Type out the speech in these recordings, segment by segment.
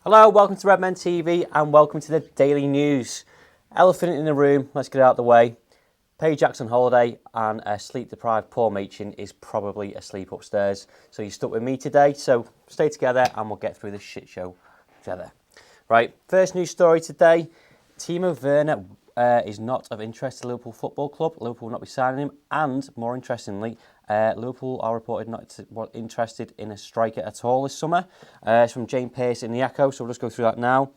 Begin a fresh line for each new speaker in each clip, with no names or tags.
Hello, welcome to Redmen TV and welcome to the Daily News. Elephant in the room, let's get it out of the way. Paige Jack's on holiday and a sleep-deprived Paul Machin is probably asleep upstairs. So you're stuck with me today, so stay together and we'll get through this shit show together. Right, first news story today. Timo Werner is not of interest to Liverpool Football Club. Liverpool will not be signing him, and more interestingly, Liverpool are reported not interested in a striker at all this summer. It's from Pearce in the Echo, so we'll just go through that now.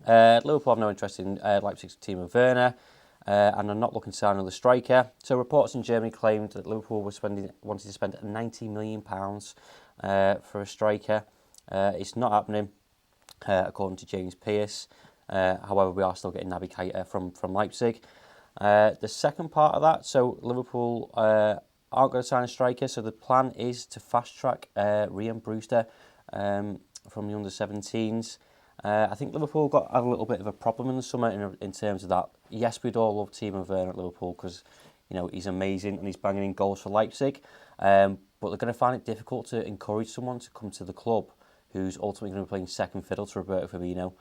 Liverpool have no interest in Leipzig's Timo Werner, and are not looking to sign another striker. So reports in Germany claimed that Liverpool wanted to spend £90 million for a striker. It's not happening, according to Pearce. However, we are still getting Naby Keita from Leipzig. The second part of that, so Liverpool aren't going to sign a striker, so the plan is to fast-track Ryan Brewster from the under-17s. I think Liverpool got a little bit of a problem in the summer in terms of that. Yes, we'd all love Timo Werner at Liverpool because he's amazing and he's banging in goals for Leipzig, but they're going to find it difficult to encourage someone to come to the club who's ultimately going to be playing second fiddle to Roberto Firmino.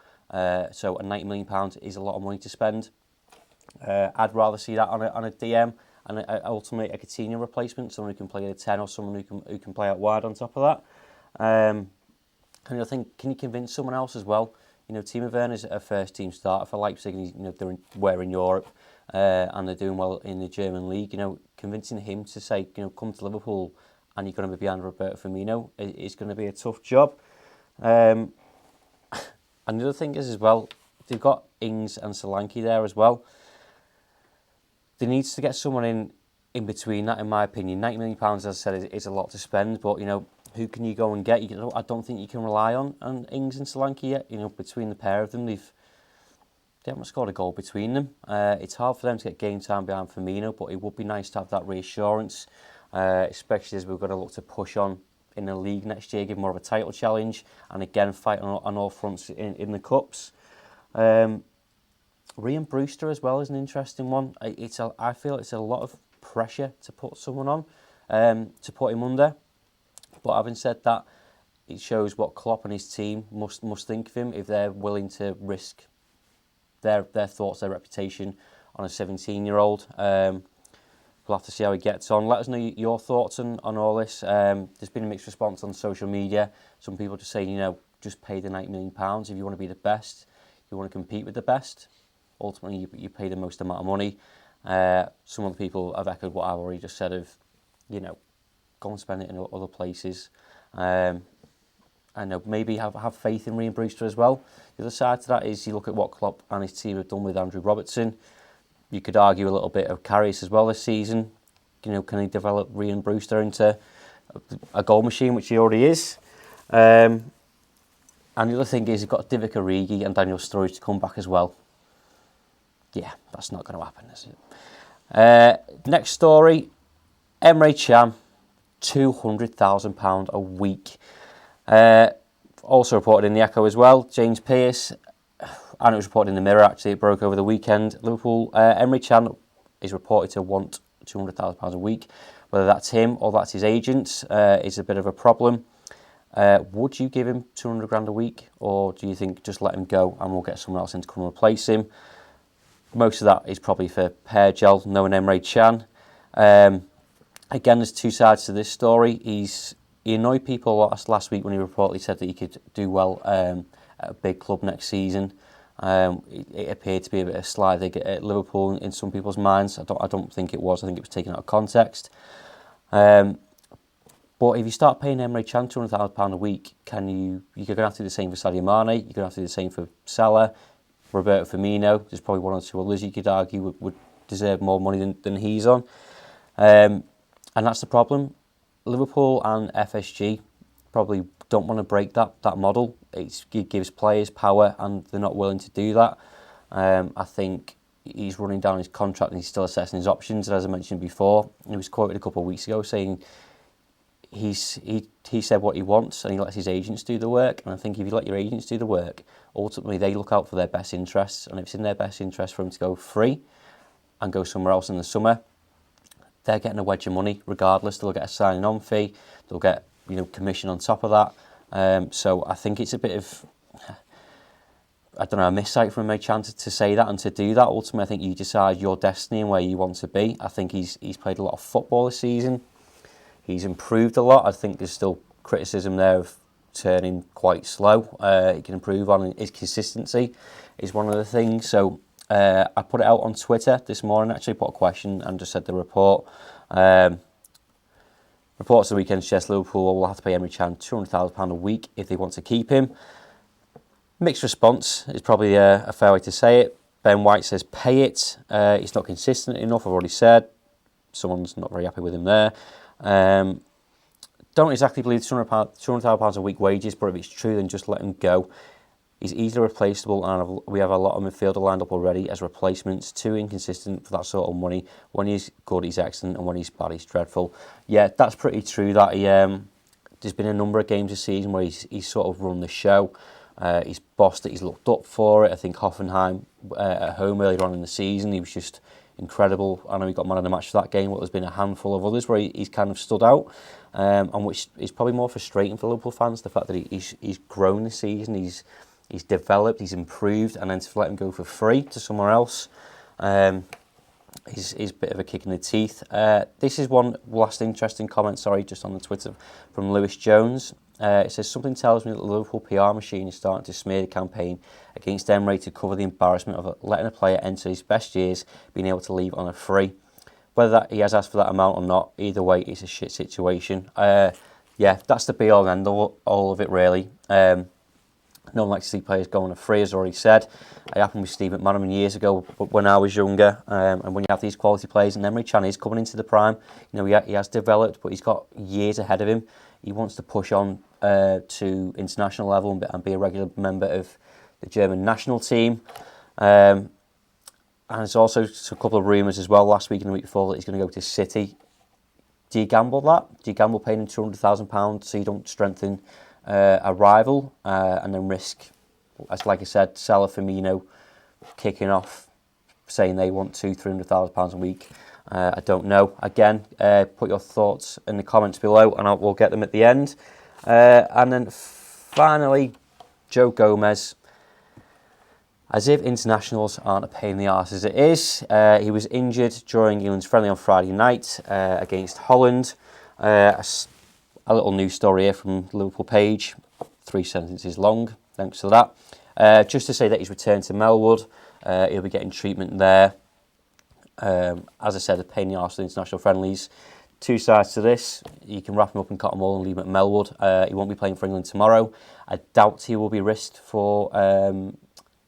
So a £90 million is a lot of money to spend. I'd rather see that on a DM and ultimately a Coutinho replacement, someone who can play at a 10 or someone who can play out wide on top of that. And I think, can you convince someone else as well? Timo Werner is a first-team starter for Leipzig, and they're in Europe, and they're doing well in the German league. Convincing him to say, come to Liverpool, and you're going to be behind Roberto Firmino is going to be a tough job. And the other thing is as well, they've got Ings and Solanke there as well. They need to get someone in between that, in my opinion. £90 million, as I said, is a lot to spend, but who can you go and get? I don't think you can rely on Ings and Solanke yet. Between the pair of them, they haven't scored a goal between them. It's hard for them to get game time behind Firmino, but it would be nice to have that reassurance, especially as we're going to look to push on in the league next year, give more of a title challenge, and again fight on all fronts in the cups. Ryan Brewster as well is an interesting one. I feel it's a lot of pressure to put someone on, to put him under. But having said that, it shows what Klopp and his team must think of him if they're willing to risk their thoughts, their reputation on a 17-year-old. We'll have to see how he gets on. Let us know your thoughts on all this. There's been a mixed response on social media. Some people just saying, just pay the £90 million if you want to be the best, you want to compete with the best. Ultimately, you pay the most amount of money. Some other people have echoed what I've already just said of, go and spend it in other places. I know, maybe have faith in Ryan Brewster as well. The other side to that is you look at what Klopp and his team have done with Andrew Robertson. You could argue a little bit of Karius as well this season. Can he develop Ryan Brewster into a goal machine, which he already is? And the other thing is you've got Divock Origi and Daniel Sturridge to come back as well. Yeah, that's not going to happen, is it? Next story, Emre Can. £200,000 a week. Also reported in the Echo as well, Pearce, and it was reported in the Mirror, actually, it broke over the weekend. Liverpool, Emre Can is reported to want £200,000 a week. Whether that's him or that's his agent is a bit of a problem. Would you give him 200 grand a week, or do you think just let him go and we'll get someone else in to come and replace him? Most of that is probably for Pearce, knowing Emre Can. Again, there's two sides to this story. He annoyed people last week when he reportedly said that he could do well at a big club next season. It appeared to be a bit of a sly dig at Liverpool in some people's minds. I don't think it was. I think it was taken out of context. But if you start paying Emre Can £200,000 a week, you're going to have to do the same for Sadio Mane. You're going to have to do the same for Salah, Roberto Firmino. There's probably one or two others you could argue would deserve more money than he's on. And that's the problem. Liverpool and FSG probably don't want to break that model. It gives players power and they're not willing to do that. I think he's running down his contract and he's still assessing his options. And as I mentioned before, he was quoted a couple of weeks ago saying he said what he wants and he lets his agents do the work. And I think if you let your agents do the work, ultimately they look out for their best interests. And if it's in their best interest for him to go free and go somewhere else in the summer, they're getting a wedge of money regardless. They'll get a signing on fee. They'll get commission on top of that. So I think it's a bit of I don't know, a missight from a chance to say that and to do that. Ultimately, I think you decide your destiny and where you want to be. I think he's played a lot of football this season. He's improved a lot. I think there's still criticism there of turning quite slow. He can improve on his consistency is one of the things. So I put it out on Twitter this morning, actually put a question and just said the report. Reports of the weekend suggest Liverpool will have to pay Emre Can £200,000 a week if they want to keep him. Mixed response is probably a fair way to say it. Ben White says pay it. He's not consistent enough, I've already said. Someone's not very happy with him there. Don't exactly believe £200,000 a week wages, but if it's true, then just let him go. He's easily replaceable, and we have a lot of midfielder lined up already as replacements. Too inconsistent for that sort of money. When he's good, he's excellent, and when he's bad, he's dreadful. Yeah, that's pretty true. That there's been a number of games this season where he's sort of run the show. He's bossed it. He's looked up for it. I think Hoffenheim at home earlier on in the season, he was just incredible. I know he got man of the match for that game, but there's been a handful of others where he's kind of stood out, and which is probably more frustrating for Liverpool fans. The fact that he's grown this season, he's developed, he's improved, and then to let him go for free to somewhere else is a bit of a kick in the teeth. This is one last interesting comment, just on the Twitter from Lewis Jones. It says, something tells me that the Liverpool PR machine is starting to smear the campaign against Emre to cover the embarrassment of letting a player enter his best years, being able to leave on a free. Whether that he has asked for that amount or not, either way, it's a shit situation. Yeah, that's the be-all and end-all of it, really. No one likes to see players go on a free, as already said. It happened with Steve McManaman years ago when I was younger. And when you have these quality players, and Emre Can is coming into the prime, he has developed, but he's got years ahead of him. He wants to push on to international level and be a regular member of the German national team. And there's also a couple of rumours as well last week and the week before that he's going to go to City. Do you gamble that? Do you gamble paying him £200,000 so you don't strengthen a rival and then risk, as like I said, Salah, Firmino kicking off, saying they want £200,000-300,000 a week? I don't know. Again, put your thoughts in the comments below and we'll get them at the end. And then finally, Joe Gomez. As if internationals aren't a pain in the arse as it is. He was injured during England's friendly on Friday night against Holland. A little news story here from the Liverpool page, 3 sentences long, thanks for that. Just to say that he's returned to Melwood. He'll be getting treatment there. As I said, a pain in the arse of the international friendlies. 2 sides to this. You can wrap him up in cotton wool and leave him at Melwood. He won't be playing for England tomorrow. I doubt he will be risked for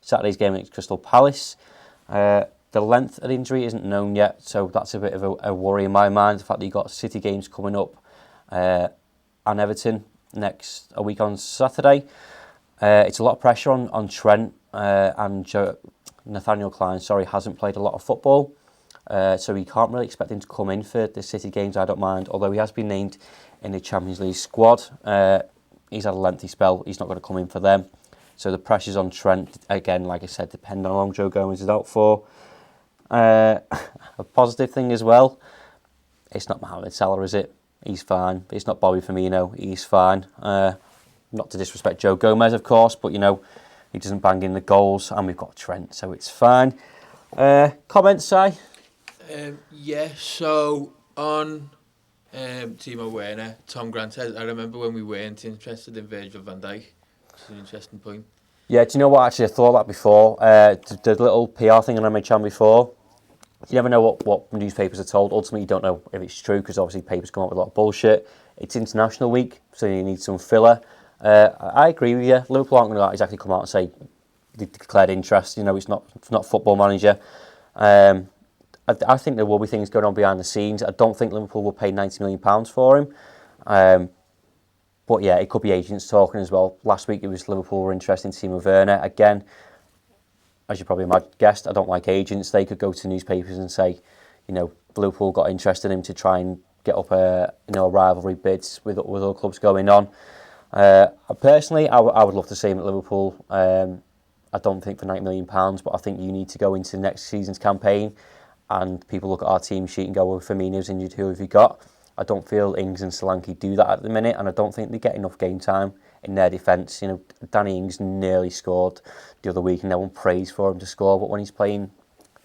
Saturday's game against Crystal Palace. The length of the injury isn't known yet, so that's a bit of a worry in my mind. The fact that you've got City games coming up and Everton a week on Saturday. It's a lot of pressure on Trent and Nathaniel Klein. Hasn't played a lot of football. So we can't really expect him to come in for the City games, I don't mind. Although he has been named in the Champions League squad. He's had a lengthy spell. He's not going to come in for them. So the pressure's on Trent. Again, like I said, depending on how long Joe Gomez is out for. A positive thing as well. It's not Mohamed Salah, is it? He's fine. It's not Bobby Firmino. He's fine. Not to disrespect Joe Gomez, of course, but, he doesn't bang in the goals. And we've got Trent, so it's fine. Comments, Si?
So on Timo Werner, Tom Grant said, I remember when we weren't interested in Virgil van Dijk. It's an interesting point.
Yeah, do you know what? Actually, I thought that before. The little PR thing on MH Chan before. You never know what newspapers are told. Ultimately, you don't know if it's true because obviously papers come up with a lot of bullshit. It's International Week, so you need some filler. I agree with you. Liverpool aren't going to exactly come out and say they declared interest. It's not Football Manager. I think there will be things going on behind the scenes. I don't think Liverpool will pay £90 million for him. But yeah, it could be agents talking as well. Last week it was Liverpool were interested in Timo Werner. Again, as you probably guessed, I don't like agents. They could go to newspapers and say, Liverpool got interested in him to try and get up a rivalry bids with other clubs going on. Personally, I would love to see him at Liverpool. I don't think for £90 million, but I think you need to go into next season's campaign and people look at our team sheet and go, well, Firmino's injured, who have you got? I don't feel Ings and Solanke do that at the minute, and I don't think they get enough game time in their defence. You know, Danny Ings nearly scored the other week, and no one praised for him to score, but when he's playing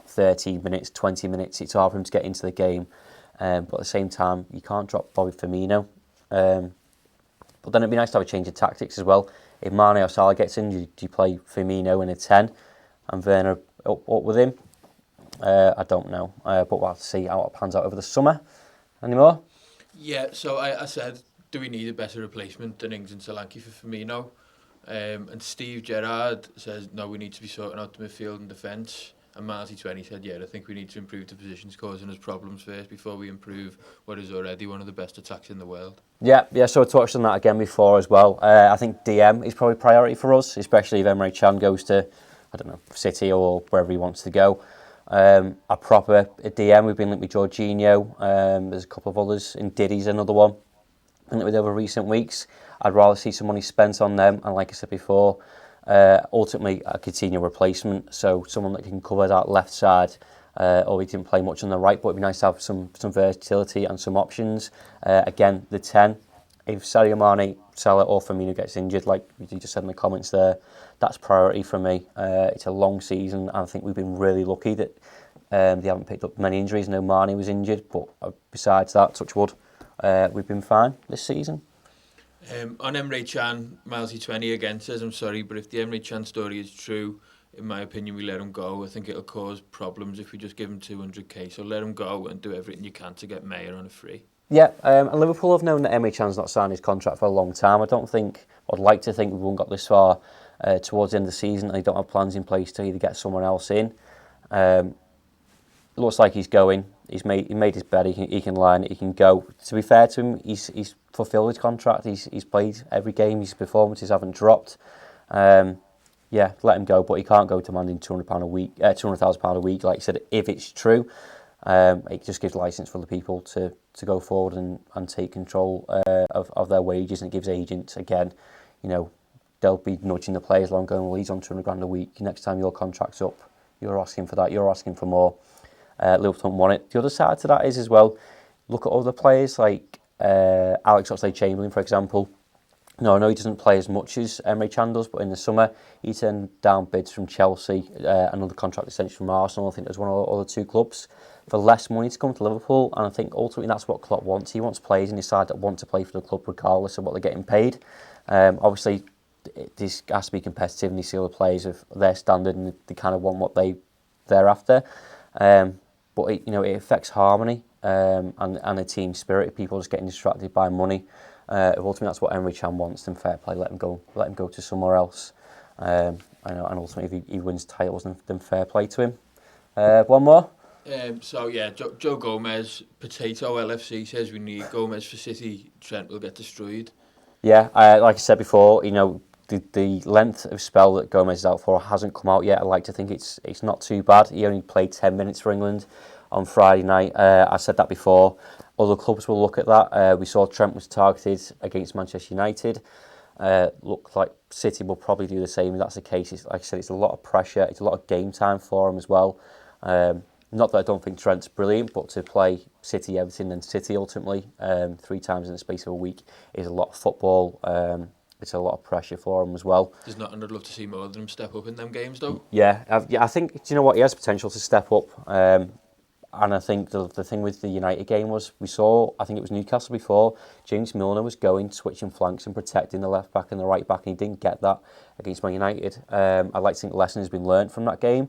30 minutes, 20 minutes, it's hard for him to get into the game. But at the same time, you can't drop Bobby Firmino. But then it'd be nice to have a change of tactics as well. If Mane or Salah gets in, do you play Firmino in a 10 and Werner up with him? I don't know, but we'll have to see how it pans out over the summer. Any more?
Yeah, so I said, do we need a better replacement than Ings and Solanke for Firmino? And Steve Gerrard says, no, we need to be sorting out the midfield and defence. And Marty20 said, yeah, I think we need to improve the positions causing us problems first before we improve what is already one of the best attacks in the world. Yeah,
so I touched on that again before as well. I think DM is probably priority for us, especially if Emre Can goes to, I don't know, City or wherever he wants to go. A proper DM, we've been linked with Jorginho, there's a couple of others, and Diddy's another one, been linked with over recent weeks. I'd rather see some money spent on them, and like I said before, ultimately a Coutinho replacement, so someone that can cover that left side, or he didn't play much on the right, but it'd be nice to have some versatility and some options. Again, the 10, if Sadio Mane, Salah or Firmino gets injured, like you just said in the comments there, that's priority for me. It's a long season, and I think we've been really lucky that they haven't picked up many injuries. No, Mane was injured, but besides that, touch wood, we've been fine this season.
On Emre Can, Milesy20 again says, I'm sorry, but if the Emre Can story is true, in my opinion, we let him go. I think it'll cause problems if we just give him 200k. So let him go and do everything you can to get Mayer on a free.
Yeah, and Liverpool have known that Emre Can's not signed his contract for a long time. I'd like to think we won't got this far towards the end of the season, and they don't have plans in place to either get someone else in. Looks like he's going. He made his bed. He can line it. He can go. To be fair to him, he's fulfilled his contract. He's played every game. His performances haven't dropped. Yeah, let him go, but he can't go demanding £200 a week, £200,000 a week. Like I said, if it's true, it just gives license for the people to go forward and take control of their wages, and it gives agents, again, you know, they'll be nudging the players along, going, well, he's on £200,000 a week. Next time your contract's up, you're asking for that. You're asking for more. Liverpool don't want it. The other side to that is as well, look at other players like Alex Oxlade-Chamberlain, for example. No, I know he doesn't play as much as Emre Can does, but in the summer he turned down bids from Chelsea, another contract extension from Arsenal. I think there's one of the other two clubs for less money to come to Liverpool, and I think ultimately that's what Klopp wants. He wants players in his side that want to play for the club regardless of what they're getting paid. Obviously, this has to be competitive, and you see other players of their standard, and they kind of want what they're after. But it affects harmony and a team spirit. If people are just getting distracted by money. Ultimately, that's what Emre Can wants. Then fair play, let him go to somewhere else. And ultimately, if he wins titles, then fair play to him. One more.
Joe Gomez, Potato LFC says we need Gomez for City. Trent will get destroyed.
Yeah, like I said before, the length of spell that Gomez is out for hasn't come out yet. I like to think it's not too bad. He only played 10 minutes for England on Friday night. I said that before. Other clubs will look at that. We saw Trent was targeted against Manchester United. Look like City will probably do the same if that's the case. Like I said, it's a lot of pressure. It's a lot of game time for him as well. Not that I don't think Trent's brilliant, but to play City, Everton and City ultimately 3 times in the space of a week is a lot of football. It's a lot of pressure for him as well.
There's not, and I'd love to see more of them step up in them games though.
Yeah, I think, do you know what, he has potential to step up. And I think the thing with the United game was, we saw, I think it was Newcastle before, James Milner was switching flanks and protecting the left back and the right back, and he didn't get that against Man United. I'd like to think a lesson has been learned from that game.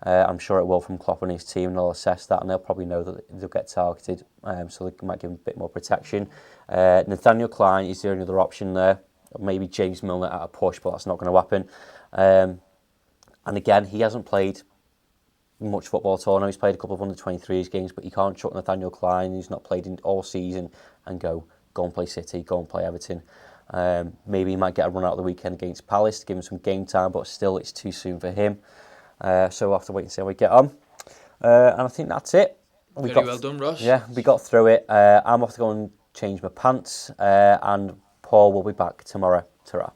I'm sure it will from Klopp and his team, and they'll assess that, and they'll probably know that they'll get targeted, so they might give him a bit more protection. Nathaniel Klein is the only other option there. Maybe James Milner at a push, but that's not going to happen. And again, he hasn't played much football at all. I know he's played a couple of under-23s games, but you can't chuck Nathaniel Klein, who's not played in all season, and go and play City, go and play Everton. Maybe he might get a run out of the weekend against Palace to give him some game time, but still it's too soon for him. So we'll have to wait and see how we get on. And I think that's it.
Very well done, Ross.
Yeah, we got through it. I'm off to go and change my pants, and Paul will be back tomorrow. Ta-ra.